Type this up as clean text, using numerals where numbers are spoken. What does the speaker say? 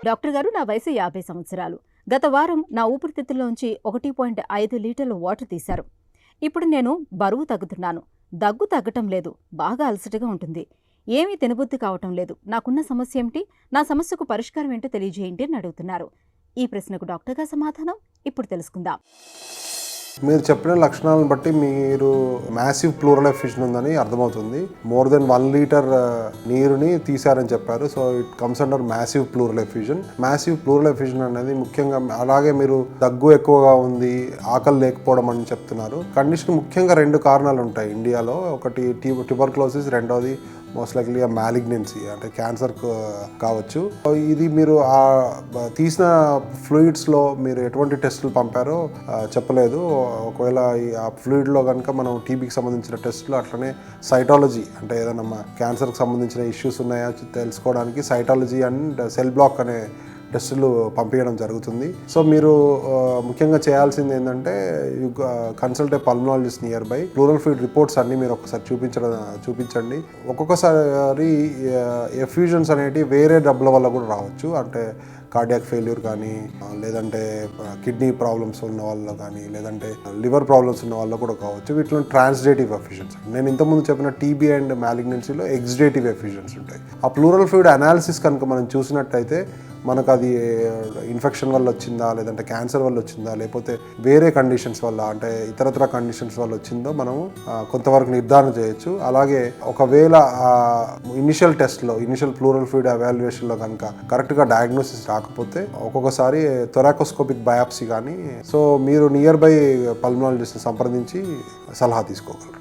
Doctor గారు, నా వయసు 50 సంవత్సరాలు. గత వారం నా ఊపిరితిత్తుల్లోంచి 1.5 లీటర్ల వాటర్ తీశారు. ఇప్పుడు నేను బరువు తగ్గుతున్నాను. దగ్గు తగ్గటం లేదు. బాగా అలసటగా ఉంటుంది. ఏమీ తినబుద్ధి కావటం లేదు. నాకున్న సమస్య ఏమిటి? నా సమస్యకు పరిష్కారం ఏంటో తెలియజేయండి అని అడుగుతున్నారు. ఈ ప్రశ్నకు డాక్టర్ గారి సమాధానం ఇప్పుడు తెలుసుకుందాం. మీరు చెప్పిన లక్షణాలను బట్టి మీరు మ్యాసివ్ ప్లూరల్ ఎఫ్యూషన్ ఉందని అర్థమవుతుంది. మోర్ దెన్ 1 లీటర్ నీరుని తీశారని చెప్పారు. So it comes under massive pleural effusion. Massive pleural effusion అనేది ముఖ్యంగా, అలాగే మీరు దగ్గు ఎక్కువగా ఉంది, ఆకలి లేకపోవడం అని చెప్తున్నారు. కండిషన్ ముఖ్యంగా 2 కారణాలు ఉంటాయి ఇండియాలో. ఒకటి ట్యూబర్క్లోసిస్, రెండోది మోస్ట్ లైక్లీ మ్యాలిగ్నెన్సీ అంటే క్యాన్సర్ కావచ్చు. ఇది మీరు ఆ తీసిన ఫ్లూయిడ్స్లో మీరు ఎటువంటి టెస్టులు పంపారో చెప్పలేదు. ఒకవేళ ఆ ఫ్లూయిడ్లో కనుక మనం టీబీకి సంబంధించిన టెస్టులు, అట్లనే సైటాలజీ అంటే ఏదైనా క్యాన్సర్కి సంబంధించిన ఇష్యూస్ ఉన్నాయా తెలుసుకోవడానికి సైటాలజీ అండ్ సెల్ బ్లాక్ అనే టెస్టులు పంపించడం జరుగుతుంది. సో మీరు ముఖ్యంగా చేయాల్సింది ఏంటంటే consult a pulmonologist near by. Pleural fluid reports అన్నీ మీరు ఒకసారి చూపించండి. ఒక్కొక్కసారి ఎఫ్యూజన్స్ అనేవి వేరే జబ్బుల వల్ల కూడా రావచ్చు. అంటే కార్డియాక్ ఫెయిల్యూర్ కానీ, లేదంటే కిడ్నీ ప్రాబ్లమ్స్ ఉన్న వాళ్ళు కానీ, లేదంటే లివర్ ప్రాబ్లమ్స్ ఉన్న వాళ్ళు కూడా కావచ్చు. వీటిలో ట్రాన్స్డేటివ్ ఎఫ్యూజన్స్. నేను ఇంతకుముందు చెప్పిన టీబీ అండ్ మ్యాలిగ్నెన్సీలో ఎక్స్డేటివ్ ఎఫ్యూజన్స్ ఉంటాయి. ఆ ప్లూరల్ ఫ్లూయిడ్ అనాలిసిస్ కనుక మనం చూసినట్టయితే మనకు అది ఇన్ఫెక్షన్ వల్ల వచ్చిందా, లేదంటే క్యాన్సర్ వల్ల వచ్చిందా, లేకపోతే వేరే కండిషన్స్ వల్ల అంటే ఇతరత్ర కండిషన్స్ వల్ల వచ్చిందో మనము కొంతవరకు నిర్ధారణ చేయొచ్చు. అలాగే ఒకవేళ ఇనిషియల్ టెస్ట్లో, ఇనిషియల్ ప్లూరల్ ఫ్లూయిడ్ ఎవాల్యుయేషన్లో కనుక కరెక్ట్గా డయాగ్నోసిస్ రాకపోతే ఒక్కొక్కసారి థొరాకోస్కోపిక్ బయాప్సీ కానీ, సో మీరు నియర్ బై పల్మనాలజిస్ట్ని సంప్రదించి సలహా తీసుకోగలరు.